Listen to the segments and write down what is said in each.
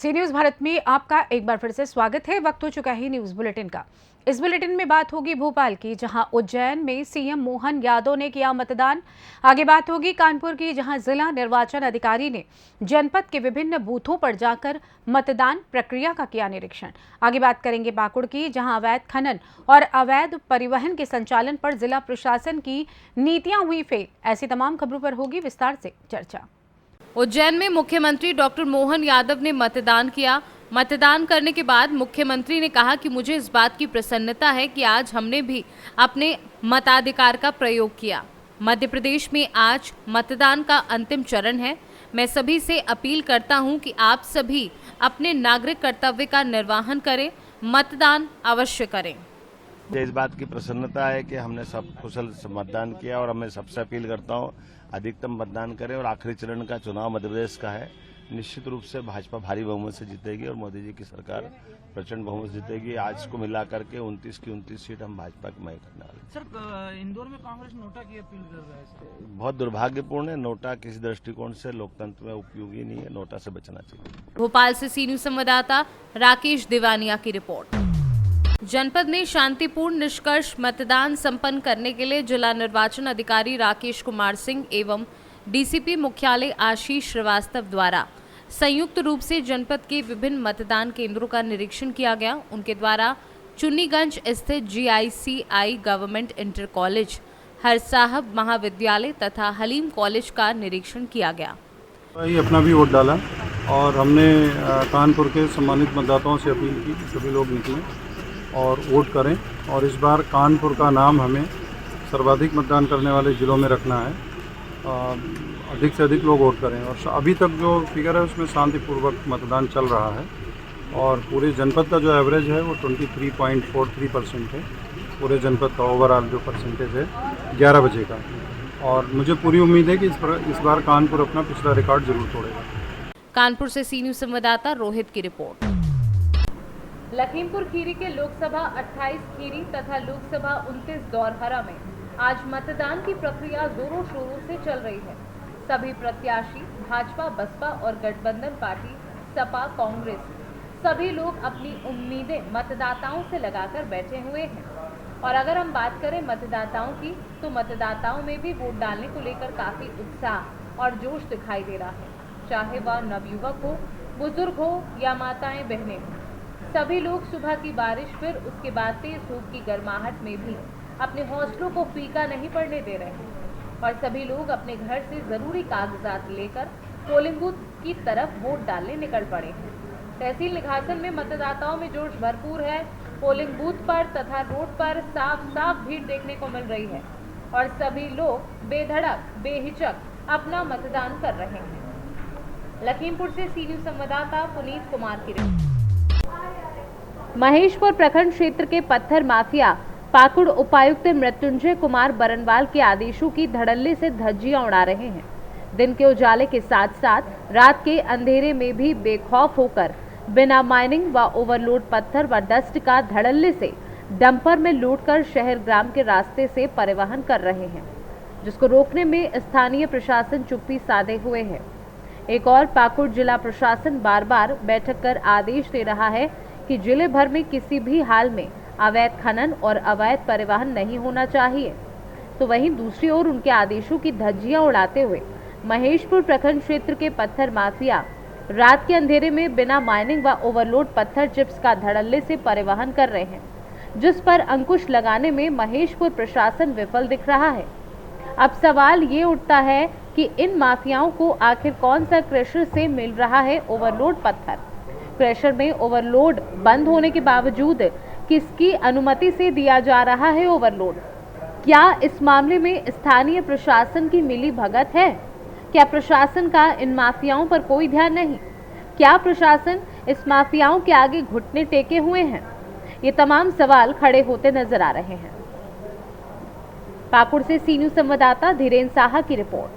सी news Bharat में आपका एक बार फिर से स्वागत है। वक्त हो चुका है न्यूज़ बुलेटिन का। इस बुलेटिन में बात होगी भोपाल की, जहां उज्जैन में सीएम मोहन यादव ने किया मतदान। आगे बात होगी कानपुर की, जहां जिला निर्वाचन अधिकारी ने जनपद के विभिन्न बूथों पर जाकर मतदान प्रक्रिया का किया निरीक्षण। आगे बात करेंगे पाकुड़ की, जहां अवैध खनन और अवैध परिवहन के संचालन पर जिला प्रशासन की नीतियां हुई फेल। ऐसी तमाम खबरों पर होगी विस्तार से चर्चा। उज्जैन में मुख्यमंत्री डॉक्टर मोहन यादव ने मतदान किया। मतदान करने के बाद मुख्यमंत्री ने कहा कि मुझे इस बात की प्रसन्नता है कि आज हमने भी अपने मताधिकार का प्रयोग किया। मध्य प्रदेश में आज मतदान का अंतिम चरण है। मैं सभी से अपील करता हूं कि आप सभी अपने नागरिक कर्तव्य का निर्वहन करें, मतदान अवश्य करें। मुझे इस बात की प्रसन्नता है कि हमने सब कुशल मतदान किया और मैं सबसे अपील करता हूं अधिकतम मतदान करें। और आखिरी चरण का चुनाव मध्य प्रदेश का है, निश्चित रूप से भाजपा भारी बहुमत से जीतेगी और मोदी जी की सरकार प्रचंड बहुमत से जीतेगी। आज को मिला करके 29 की 29 सीट हम भाजपा की मय करने वाले। सर, इंदौर में कांग्रेस नोटा की अपील कर रहा है सर। बहुत दुर्भाग्यपूर्ण है। नोटा किसी दृष्टिकोण से लोकतंत्र में उपयोगी नहीं है, नोटा से बचना चाहिए। भोपाल से सी न्यूज़ संवाददाता राकेश दिवानिया की रिपोर्ट। जनपद में शांतिपूर्ण निष्कर्ष मतदान संपन्न करने के लिए जिला निर्वाचन अधिकारी राकेश कुमार सिंह एवं डीसीपी मुख्यालय आशीष श्रीवास्तव द्वारा संयुक्त रूप से जनपद के विभिन्न मतदान केंद्रों का निरीक्षण किया गया। उनके द्वारा चुन्नीगंज स्थित GICI गवर्नमेंट इंटर कॉलेज, हरसाहब महाविद्यालय तथा हलीम कॉलेज का निरीक्षण किया गया। अपना भी वोट डाला और हमने कानपुर के सम्मानित मतदाताओं से अपील की कि सभी लोग निकलें और वोट करें। और इस बार कानपुर का नाम हमें सर्वाधिक मतदान करने वाले ज़िलों में रखना है। अधिक से अधिक लोग वोट करें। और अभी तक जो फिगर है उसमें शांतिपूर्वक मतदान चल रहा है और पूरे जनपद का जो एवरेज है वो 23.43% है। पूरे जनपद का ओवरऑल जो परसेंटेज है 11 बजे का। और मुझे पूरी उम्मीद है कि इस बार कानपुर अपना पिछला रिकॉर्ड जरूर तोड़ेगा। कानपुर से सी न्यूज़ संवाददाता रोहित की रिपोर्ट। लखीमपुर खीरी के लोकसभा 28 खीरी तथा लोकसभा 29 दौरहरा में आज मतदान की प्रक्रिया जोरों शोरों से चल रही है। सभी प्रत्याशी भाजपा, बसपा और गठबंधन पार्टी सपा, कांग्रेस, सभी लोग अपनी उम्मीदें मतदाताओं से लगाकर बैठे हुए हैं। और अगर हम बात करें मतदाताओं की, तो मतदाताओं में भी वोट डालने को लेकर काफी उत्साह और जोश दिखाई दे रहा है। चाहे वह नवयुवक हो, बुजुर्ग हो या माताएं बहनें हो, सभी लोग सुबह की बारिश फिर उसके बाद तेज धूप की गर्माहट में भी अपने हौसलों को फीका नहीं पड़ने दे रहे हैं। और सभी लोग अपने घर से जरूरी कागजात लेकर पोलिंग बूथ की तरफ वोट डालने निकल पड़े हैं। तहसील निघासन में मतदाताओं में जोश भरपूर है। पोलिंग बूथ पर तथा रोड पर साफ साफ भीड़ देखने को मिल रही है और सभी लोग बेधड़क बेहिचक अपना मतदान कर रहे हैं। लखीमपुर से सी न्यूज़ संवाददाता पुनीत कुमार की रिपोर्ट। महेशपुर प्रखंड क्षेत्र के पत्थर माफिया पाकुड़ उपायुक्त मृत्युंजय कुमार बरनवाल के आदेशों की धड़ल्ले से धज्जियां उड़ा रहे हैं। दिन के उजाले के साथ साथ रात के अंधेरे में भी बेखौफ होकर बिना माइनिंग व ओवरलोड पत्थर व डस्ट का धड़ल्ले से डंपर में लोड कर शहर ग्राम के रास्ते से परिवहन कर रहे हैं, जिसको रोकने में स्थानीय प्रशासन चुप्पी साधे हुए है। एक और पाकुड़ जिला प्रशासन बार बार बैठक कर आदेश दे रहा है कि जिले भर में किसी भी हाल में अवैध खनन और अवैध परिवहन नहीं होना चाहिए। तो वहीं दूसरी ओर उनके आदेशों की धज्जियां उड़ाते हुए महेशपुर प्रखंड क्षेत्र के पत्थर माफिया रात के अंधेरे में बिना माइनिंग व ओवरलोड पत्थर चिप्स का धड़ल्ले से परिवहन कर रहे हैं, जिस पर अंकुश लगाने में महेशपुर प्रशासन विफल दिख रहा है। अब सवाल ये उठता है कि इन माफियाओं को आखिर कौन सा क्रशर से मिल रहा है ओवरलोड पत्थर। क्रशर में ओवरलोड बंद होने के बावजूद किसकी अनुमति से दिया जा रहा है ओवरलोड? क्या इस मामले में स्थानीय प्रशासन की मिली भगत है? क्या प्रशासन का इन माफियाओं पर कोई ध्यान नहीं? क्या प्रशासन इस माफियाओं के आगे घुटने टेके हुए हैं? ये तमाम सवाल खड़े होते नजर आ रहे हैं। पाकुड़ से सी न्यूज़ संवाददाता धीरेन्द्र साहा की रिपोर्ट।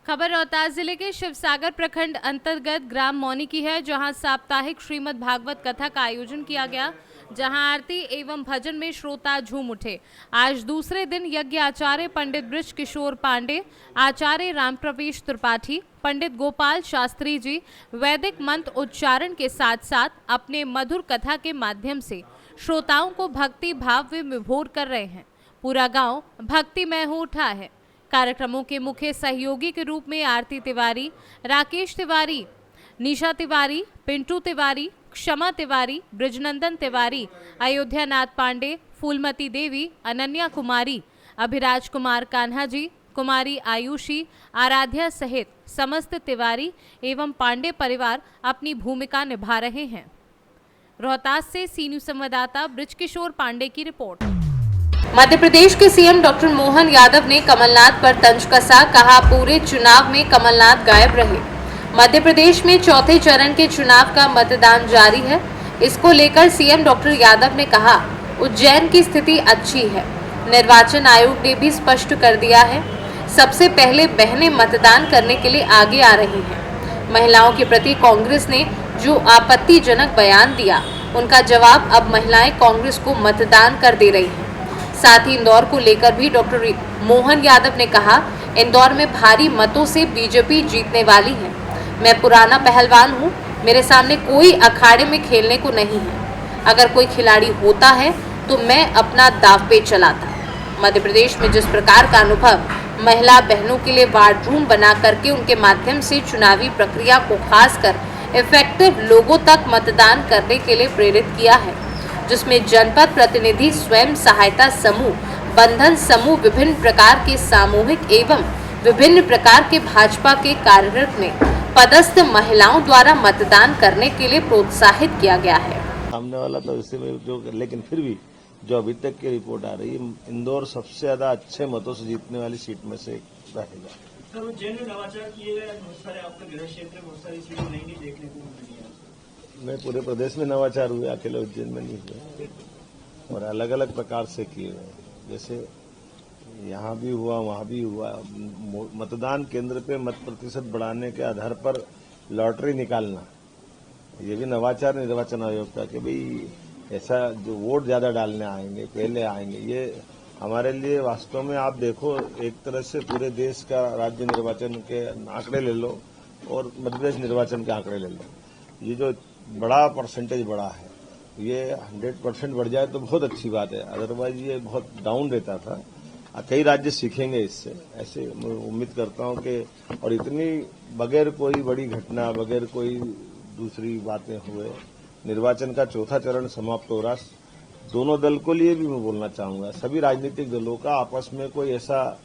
खबर रोहतास जिले के शिवसागर प्रखंड अंतर्गत ग्राम मौनी की है, जहां साप्ताहिक श्रीमद् भागवत कथा का आयोजन किया गया। जहां आरती एवं भजन में श्रोता झूम उठे। आज दूसरे दिन यज्ञ आचार्य पंडित बृज किशोर पांडे, आचार्य रामप्रवेश त्रिपाठी, पंडित गोपाल शास्त्री जी वैदिक मंत्र उच्चारण के साथ साथ अपने मधुर कथा के माध्यम से श्रोताओं को भक्ति भाव में विभोर कर रहे हैं। पूरा गांव भक्तिमय हो उठा है। कार्यक्रमों के मुख्य सहयोगी के रूप में आरती तिवारी, राकेश तिवारी, निशा तिवारी, पिंटू तिवारी, क्षमा तिवारी, ब्रिजनंदन तिवारी, अयोध्या नाथ पांडे, फूलमती देवी, अनन्या कुमारी, अभिराज कुमार कान्हा जी, कुमारी आयुषी, आराध्या सहित समस्त तिवारी एवं पांडे परिवार अपनी भूमिका निभा रहे हैं। रोहतास से सी न्यूज़ संवाददाता बृजकिशोर पांडे की रिपोर्ट। मध्य प्रदेश के सीएम डॉक्टर मोहन यादव ने कमलनाथ पर तंज कसा, कहा पूरे चुनाव में कमलनाथ गायब रहे। मध्य प्रदेश में चौथे चरण के चुनाव का मतदान जारी है। इसको लेकर सीएम डॉक्टर यादव ने कहा उज्जैन की स्थिति अच्छी है। निर्वाचन आयोग ने भी स्पष्ट कर दिया है, सबसे पहले बहनें मतदान करने के लिए आगे आ रही हैं। महिलाओं के प्रति कांग्रेस ने जो आपत्तिजनक बयान दिया, उनका जवाब अब महिलाएं कांग्रेस को मतदान कर दे रही हैं। साथ ही इंदौर को लेकर भी डॉक्टर मोहन यादव ने कहा इंदौर में भारी मतों से बीजेपी जीतने वाली है। मैं पुराना पहलवान हूँ, मेरे सामने कोई अखाड़े में खेलने को नहीं है। अगर कोई खिलाड़ी होता है तो मैं अपना दाव पे चलाता। मध्य प्रदेश में जिस प्रकार का अनुभव महिला बहनों के लिए वार्ड रूम बना करके उनके माध्यम से चुनावी प्रक्रिया को खासकर इफेक्टिव लोगों तक मतदान करने के लिए प्रेरित किया है, जिसमें जनपद प्रतिनिधि स्वयं सहायता समूह, बंधन समूह, विभिन्न प्रकार के सामूहिक एवं विभिन्न प्रकार के भाजपा के कार्यरत में पदस्थ महिलाओं द्वारा मतदान करने के लिए प्रोत्साहित किया गया है। सामने वाला तो इसी में जो, लेकिन फिर भी जो अभी तक की रिपोर्ट आ रही है, इंदौर सबसे ज्यादा अच्छे मतों से जीतने वाली सीट में से रहेगा। सर, उज्जैन में नवाचार किए गए, बहुत सारे आपके गृह क्षेत्र में बहुत सारी चीजें नई देखने को मिली है। मैं पूरे प्रदेश में नवाचार हुए, अकेले उज्जैन में नहीं हुए, और अलग अलग प्रकार से किए हुए। जैसे यहाँ भी हुआ, वहाँ भी हुआ। मतदान केंद्र पे मत प्रतिशत बढ़ाने के आधार पर लॉटरी निकालना, ये भी नवाचार निर्वाचन आयोग का, कि भाई ऐसा जो वोट ज्यादा डालने आएंगे, पहले आएंगे, ये हमारे लिए वास्तव में आप देखो, एक तरह से पूरे देश का राज्य निर्वाचन के आंकड़े ले लो और मध्य प्रदेश निर्वाचन के आंकड़े ले लो, ये जो बड़ा परसेंटेज बढ़ा है, ये 100% बढ़ जाए तो बहुत अच्छी बात है। अदरवाइज ये बहुत डाउन रहता था। कई राज्य सीखेंगे इससे, ऐसे उम्मीद करता हूं कि, और इतनी बगैर कोई बड़ी घटना, बगैर कोई दूसरी बातें हुए निर्वाचन का चौथा चरण समाप्त हो रहा। दोनों दल को लिए भी मैं बोलना चाहूंगा, सभी राजनीतिक दलों का आपस में कोई ऐसा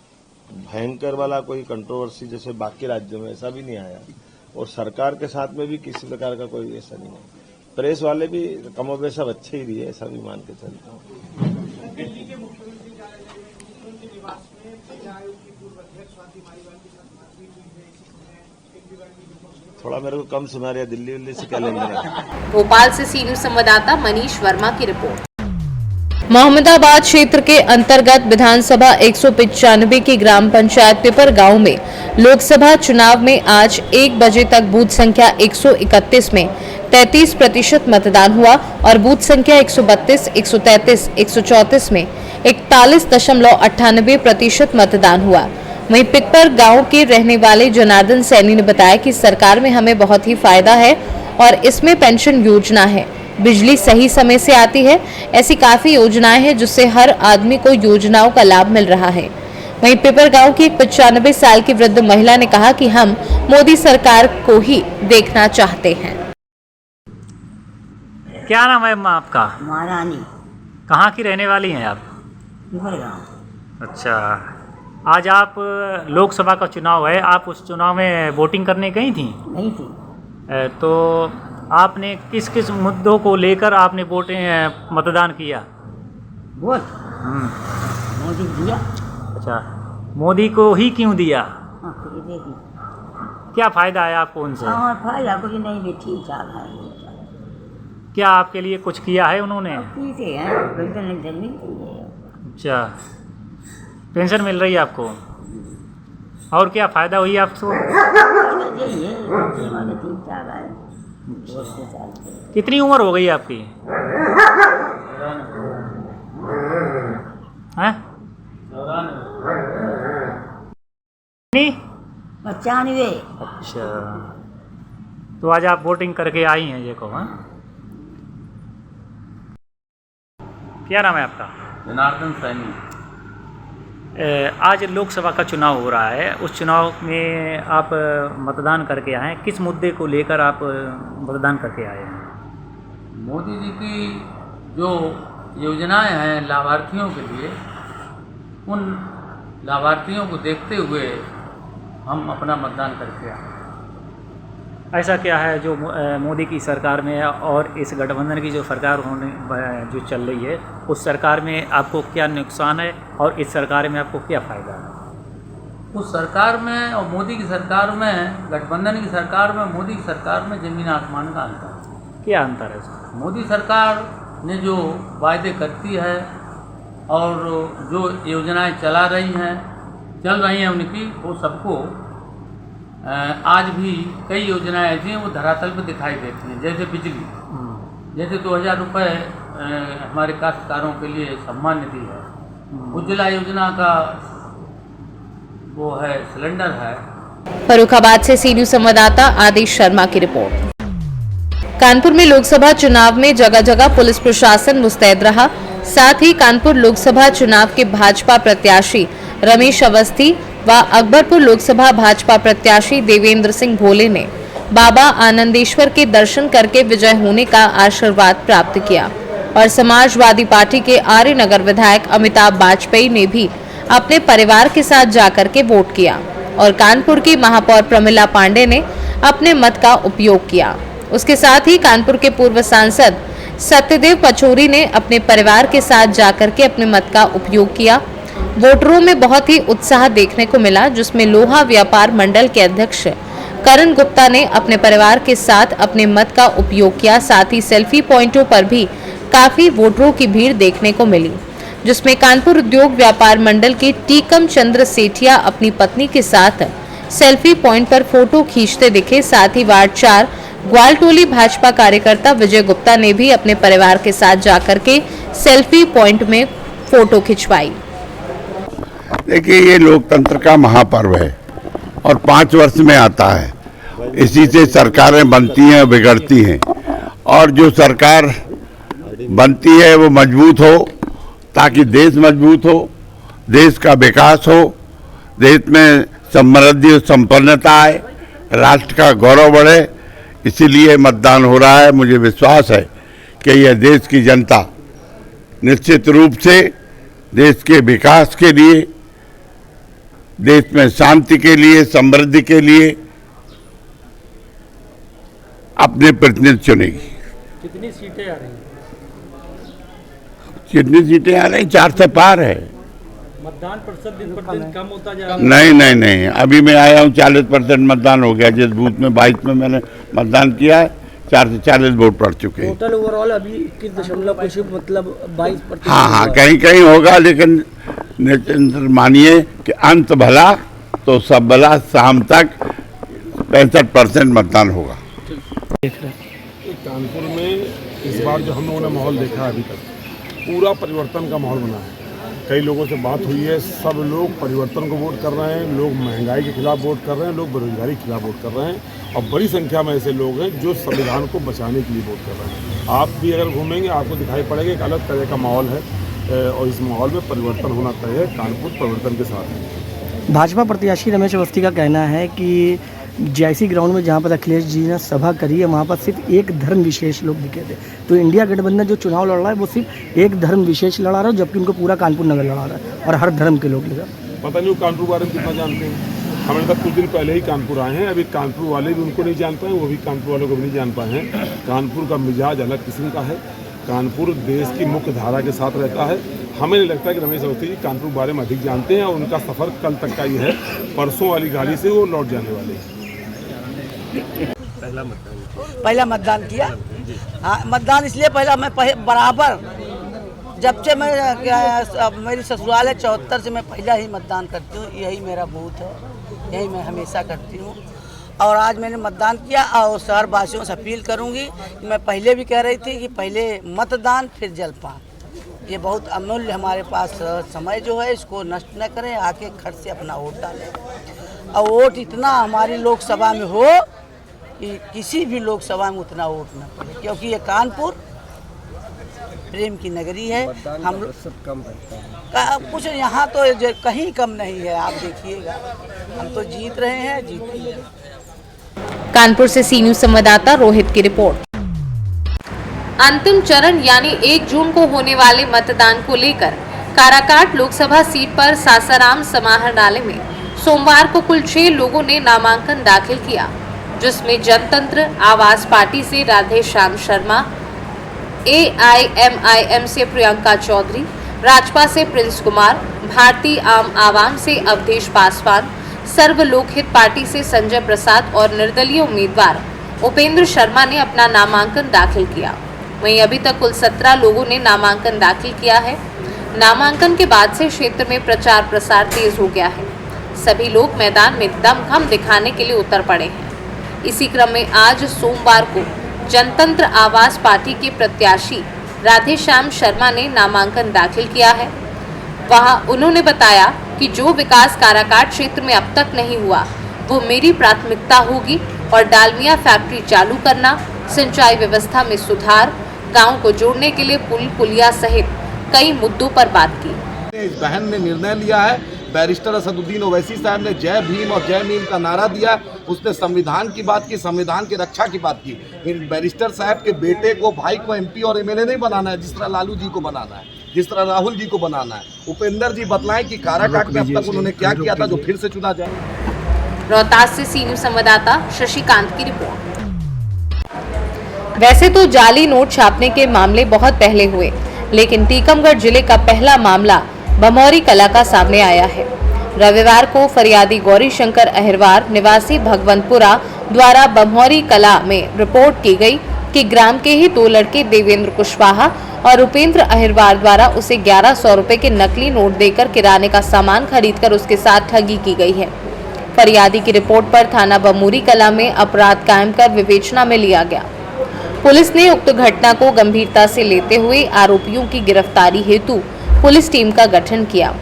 भयंकर वाला कोई कंट्रोवर्सी जैसे बाकी राज्यों में ऐसा भी नहीं आया, और सरकार के साथ में भी किसी प्रकार का कोई ऐसा नहीं है। प्रेस वाले भी कमोबेश सब अच्छे ही रहे, ऐसा भी मान के चलता हूँ। दिल्ली के मुख्यमंत्री के निवास में आयोग की पूर्व अध्यक्ष स्वाति मालीवाल के साथ बातचीत हुई है। थोड़ा मेरे को कम सुना रहा है, दिल्ली से क्या लेना है। भोपाल से सी न्यूज़ संवाददाता मनीष वर्मा की रिपोर्ट। मोहम्मदाबाद क्षेत्र के अंतर्गत विधानसभा 195 की ग्राम पंचायत पिपर गांव में लोकसभा चुनाव में आज 1 बजे तक बूथ संख्या 131 में 33% मतदान हुआ और बूथ संख्या 132, 133, 134 में 41.98% मतदान हुआ। वहीं पिपर गांव के रहने वाले जनार्दन सैनी ने बताया कि सरकार में हमें बहुत ही फायदा है और इसमें पेंशन योजना है, बिजली सही समय से आती है, ऐसी काफी योजनाएं हैं जिससे हर आदमी को योजनाओं का लाभ मिल रहा है। वहीं पिपर गांव की एक 95 साल की वृद्ध महिला ने कहा कि हम मोदी सरकार को ही देखना चाहते हैं। क्या नाम है अम्मा आपका? महारानी। कहाँ की रहने वाली हैं आप? गाँव। अच्छा, आज आप लोकसभा का चुनाव है, आप उस चुनाव में वोटिंग करने गई थी? नहीं थी। तो आपने किस किस मुद्दों को लेकर आपने मतदान किया? वोट मोदी दिया। अच्छा, मोदी को ही क्यों दिया? हाँ, देखी क्या फायदा है आपको उनसे? हाँ, फायदा कुछ नहीं, भी ठीक ठाक है। क्या आपके लिए कुछ किया है उन्होंने? पीते हैं, पेंशन मिलती है। अच्छा, पेंशन मिल रही है आपको, और क्या फायदा हुई आपको? यही है, ठीक ठाक है। कितनी उम्र हो गई आपकी? हैं? नहीं? 95। अच्छा, तो आज आप वोटिंग करके आई हैं ये को? हाँ, क्या नाम है आपका? जनार्दन सैनी। आज लोकसभा का चुनाव हो रहा है, उस चुनाव में आप मतदान करके आए हैं। किस मुद्दे को लेकर आप मतदान करके आए हैं? मोदी जी की जो योजनाएं हैं लाभार्थियों के लिए, उन लाभार्थियों को देखते हुए हम अपना मतदान करके आए। ऐसा क्या है जो मोदी की सरकार में है और इस गठबंधन की जो सरकार होने जो चल रही है, उस सरकार में आपको क्या नुकसान है और इस सरकार में आपको क्या फ़ायदा है? उस सरकार में और मोदी की सरकार में, गठबंधन की सरकार में, मोदी की सरकार में ज़मीन आसमान का अंतर है। क्या अंतर है इसमें? मोदी सरकार ने जो वायदे करती है और जो योजनाएं चल रही हैं उनकी, वो सबको आज भी कई योजनाएं ऐसी हैं वो धरातल पर दिखाई देती हैं। जैसे बिजली, जैसे 2000 रुपये हमारे काश्तकारों के लिए सम्मान निधि है, उज्ज्वला योजना का वो है सिलेंडर है। फर्रुखाबाद से सी न्यूज़ संवाददाता आदिश शर्मा की रिपोर्ट। कानपुर में लोकसभा चुनाव में जगह जगह पुलिस प्रशासन मुस्तैद रहा। साथ ही कानपुर लोकसभा चुनाव के भाजपा प्रत्याशी रमेश अवस्थी व अकबरपुर लोकसभा भाजपा प्रत्याशी देवेंद्र सिंह भोले ने बाबा आनंदेश्वर के दर्शन करके विजय होने का आशीर्वाद प्राप्त किया और समाजवादी पार्टी के आर्य नगर विधायक अमिताभ वाजपेयी ने भी अपने परिवार के साथ जाकर के वोट किया और कानपुर की महापौर प्रमिला पांडे ने अपने मत का उपयोग किया। उसके साथ ही कानपुर के पूर्व सांसद सत्यदेव पचौरी ने अपने परिवार के साथ जाकर के अपने मत का उपयोग किया। वोटरों में बहुत ही उत्साह देखने को मिला, जिसमें लोहा व्यापार मंडल के अध्यक्ष करण गुप्ता ने अपने परिवार के साथ अपने मत का उपयोग किया। साथ ही सेल्फी पॉइंटों पर भी काफी वोटरों की भीड़ देखने को मिली, जिसमें कानपुर उद्योग व्यापार मंडल के टीकम चंद्र सेठिया अपनी पत्नी के साथ सेल्फी पॉइंट पर फोटो खींचते दिखे। साथ ही वार्ड 4 ग्वालटोली भाजपा कार्यकर्ता विजय गुप्ता ने भी अपने परिवार के साथ जाकर के सेल्फी पॉइंट में फोटो खिंचवाई। देखिए, ये लोकतंत्र का महापर्व है और 5 वर्ष में आता है। इसी से सरकारें बनती हैं, बिगड़ती हैं, और जो सरकार बनती है वो मजबूत हो ताकि देश मजबूत हो, देश का विकास हो, देश में समृद्धि और संपन्नता आए, राष्ट्र का गौरव बढ़े। इसीलिए मतदान हो रहा है। मुझे विश्वास है कि यह देश की जनता निश्चित रूप से देश के विकास के लिए, देश में शांति के लिए, समृद्धि के लिए अपने प्रतिनिधि चुनेगी। कितनी सीटें आ रही हैं? कितनी सीटें आ रही? 4 से पार है। मतदान प्रतिशत दिन प्रतिदिन कम होता जा रहा है। नहीं, अभी मैं आया हूँ, 40% मतदान हो गया। जिस बूथ में 22 में मैंने मतदान किया है, 4 से 40 वोट पड़ चुके हैं। टोटल ओवरऑल अभी 21.कुछ मतलब 22%। हाँ, कहीं होगा, लेकिन मानिए कि अंत भला तो सब भला। शाम तक 65% मतदान होगा। कानपुर में इस बार जो हम लोगों ने माहौल देखा है, अभी तक पूरा परिवर्तन का माहौल बना है। कई लोगों से बात हुई है, सब लोग परिवर्तन को वोट कर रहे हैं। लोग महंगाई के खिलाफ वोट कर रहे हैं, लोग बेरोजगारी के खिलाफ वोट कर रहे हैं, और बड़ी संख्या में ऐसे लोग हैं जो संविधान को बचाने के लिए वोट कर रहे हैं। आप भी अगर घूमेंगे आपको दिखाई पड़ेगा एक अलग तरह का माहौल है, और इस माहौल में परिवर्तन होना तय है। कानपुर परिवर्तन के साथ है। भाजपा प्रत्याशी रमेश अवस्थी का कहना है कि जीआईसी ग्राउंड में जहां पर अखिलेश जी ने सभा करी है, वहां पर सिर्फ एक धर्म विशेष लोग दिखे थे। तो इंडिया गठबंधन जो चुनाव लड़ रहा है वो सिर्फ एक धर्म विशेष लड़ा रहा है, जबकि उनको पूरा कानपुर नगर लड़ा रहा है और हर धर्म के लोग लगा। पता नहीं वो कानपुर बारे में कितना जानते हैं। हमें तक कुछ दिन पहले ही कानपुर आए हैं, अभी कानपुर वाले भी उनको नहीं जान पाए, वो भी कानपुर वालों को भी नहीं जान पाए हैं। कानपुर का मिजाज अलग किस्म का है। कानपुर देश की मुख्य धारा के साथ रहता है। हमें नहीं लगता कि रमेश अवस्थी जी कानपुर बारे में अधिक जानते हैं, और उनका सफ़र कल तक का ही है। परसों वाली गाड़ी से वो लौट जाने वाले हैं। पहला मतदान किया। हाँ, मतदान इसलिए पहला मैं बराबर जब से मैं मेरी ससुराल है 74 से मैं पहला ही मतदान करती हूँ। यही मेरा बूथ है, यही मैं हमेशा करती हूँ। और आज मैंने मतदान किया और शहर वासियों से अपील करूँगी कि मैं पहले भी कह रही थी कि पहले मतदान फिर जलपान। ये बहुत अमूल्य हमारे पास समय जो है, इसको नष्ट न करें, आके खर्च से अपना वोट डालें। और वोट इतना हमारी लोकसभा में हो कि किसी भी लोकसभा में उतना वोट न पड़े, क्योंकि ये कानपुर प्रेम की नगरी है। हम सब कम कुछ यहाँ तो कहीं कम नहीं है, आप देखिएगा, हम तो जीत रहे हैं, जीतेंगे। कानपुर से सी न्यूज़ संवाददाता रोहित की रिपोर्ट। अंतिम चरण यानी 1 जून को होने वाले मतदान को लेकर काराकाट लोकसभा सीट पर सासाराम समाहरणालय में सोमवार को कुल 6 लोगों ने नामांकन दाखिल किया, जिसमें जनतंत्र आवास पार्टी से राधे श्याम शर्मा, AIMIM से प्रियंका चौधरी, राजपा से प्रिंस कुमार, भारतीय आम आवाम से अवधेश पासवान, सर्वलोकहित पार्टी से संजय प्रसाद और निर्दलीय उम्मीदवार उपेंद्र शर्मा ने अपना नामांकन दाखिल किया। वहीं अभी तक कुल 17 लोगों ने नामांकन दाखिल किया है। नामांकन के बाद से क्षेत्र में प्रचार प्रसार तेज हो गया है। सभी लोग मैदान में दमखम दिखाने के लिए उतर पड़े हैं। इसी क्रम में आज सोमवार को जनतंत्र आवास पार्टी के प्रत्याशी राधे श्याम शर्मा ने नामांकन दाखिल किया है। वहां उन्होंने बताया कि जो विकास काराकाट क्षेत्र में अब तक नहीं हुआ वो मेरी प्राथमिकता होगी और डालमिया फैक्ट्री चालू करना, सिंचाई व्यवस्था में सुधार, गांव को जोड़ने के लिए पुल पुलिया सहित कई मुद्दों पर बात की। इस बहन ने निर्णय लिया है, बैरिस्टर असदुद्दीन ओवैसी साहब ने जय भीम और जय नीम का नारा दिया, उसने संविधान की बात की, संविधान की रक्षा की बात की। इन बैरिस्टर साहब के बेटे को, भाई को MP और MLA नहीं बनाना है, जिस तरह लालू जी को बनाना है, जिस तरह राहुल जी को बनाना है। उपेंद्र जी बतलाएं कि काराकाट में अब तक उन्होंने क्या किया था जो फिर से चुना जाए। रोहतास से सी न्यूज़ संवाददाता शशिकांत की रिपोर्ट। वैसे तो जाली नोट छापने के मामले बहुत पहले हुए, लेकिन टीकमगढ़ जिले का पहला मामला बमौरी कला का सामने आया है। रविवार को फरियादी गौरी शंकर अहिरवार निवासी भगवंतपुरा द्वारा बमौरी कला में रिपोर्ट की गई कि ग्राम के ही 2 लड़के देवेंद्र कुशवाहा और उपेंद्र अहिरवार द्वारा उसे 1100 रुपए के नकली नोट देकर किराने का सामान खरीदकर उसके साथ ठगी की गई है। फरियादी की रिपोर्ट पर थाना बमौरी कला में अपराध कायम कर विवेचना में लिया गया। पुलिस ने उक्त घटना को गंभीरता से लेते हुए आरोपियों की गिरफ्तारी हेतु पुलिस टीम का गठन किया।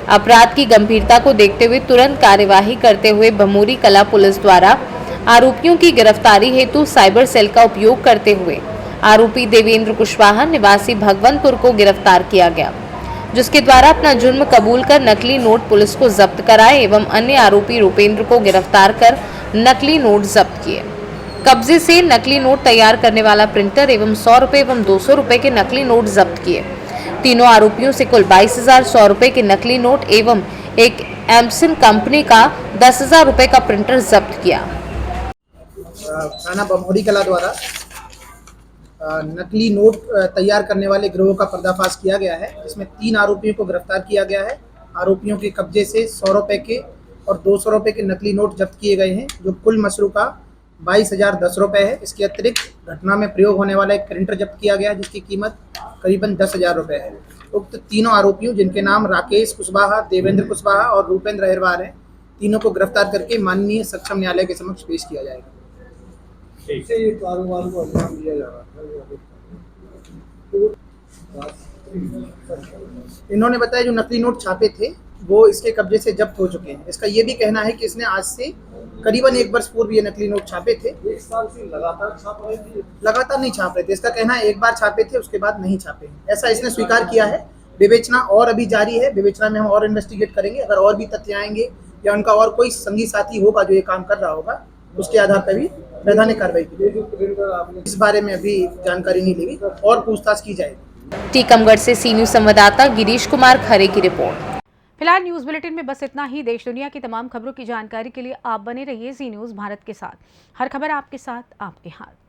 अपराध की गंभीरता को देखते हुए तुरंत कार्यवाही करते हुए बमौरी कला पुलिस द्वारा आरोपियों की गिरफ्तारी हेतु साइबर सेल का उपयोग करते हुए आरोपी देवेंद्र कुशवाहा निवासी भगवंतपुर को गिरफ्तार किया गया, जिसके द्वारा अपना जुर्म कबूल कर नकली नोट पुलिस को जब्त कराए एवं अन्य आरोपी रुपेंद्र को गिरफ्तार कर नकली नोट जब्त किए। कब्जे से नकली नोट तैयार करने वाला प्रिंटर एवं 100 रुपए एवं 200 रुपए के नकली नोट जब्त किए। तीनों आरोपियों से कुल 22,100 रुपए के नकली नोट एवं एक एमसिन कंपनी का 10,000 रुपए का प्रिंटर जब्त किया। थाना बमौरी कला द्वारा नकली नोट तैयार करने वाले गिरोह का पर्दाफाश किया गया है, जिसमें 3 आरोपियों को गिरफ्तार किया गया है। आरोपियों के कब्जे से 100 रुपए के और 200 रुपए के नकली नोट जब्त किए गए हैं, जो कुल मसरूका 22,010 रुपए है। इसके अतिरिक्त घटना में प्रयोग होने वाला एक प्रिंटर जब्त किया गया, जिसकी कीमत करीबन 10,000 रुपए है। उक्त तीनों आरोपियों, जिनके नाम राकेश कुशवाहा, देवेंद्र कुशवाहा और रूपेंद्र अहिरवार हैं, तीनों को गिरफ्तार करके माननीय सक्षम न्यायालय के समक्ष पेश किया जाएगा। ये कारोबार को अंजाम दिया जा रहा है। इन्होंने बताया जो नकली नोट छापे थे वो इसके कब्जे से जब्त हो चुके हैं। इसका ये भी कहना है कि इसने आज से करीबन 1 वर्ष पूर्व ये नकली नोट छापे थे। 1 साल से लगातार छाप रहे थे? लगातार नहीं छाप रहे थे। इसका कहना है 1 बार छापे थे, उसके बाद नहीं छापे हैं, ऐसा इसने स्वीकार किया है। विवेचना और अभी जारी है, विवेचना में हम और इन्वेस्टिगेट करेंगे। अगर और भी तथ्य आएंगे या उनका और कोई संगी साथी होगा जो ये काम कर रहा होगा, उसके आधार पर भी वैधानिक कार्रवाई की जाएगी। इस बारे में अभी जानकारी नहीं ली, और पूछताछ की जाएगी। टीकमगढ़ से सी न्यूज़ संवाददाता गिरीश कुमार खरे की रिपोर्ट। फिलहाल न्यूज बुलेटिन में बस इतना ही। देश दुनिया की तमाम खबरों की जानकारी के लिए आप बने रहिए जी न्यूज़ भारत के साथ। हर खबर आपके साथ, आपके हाथ।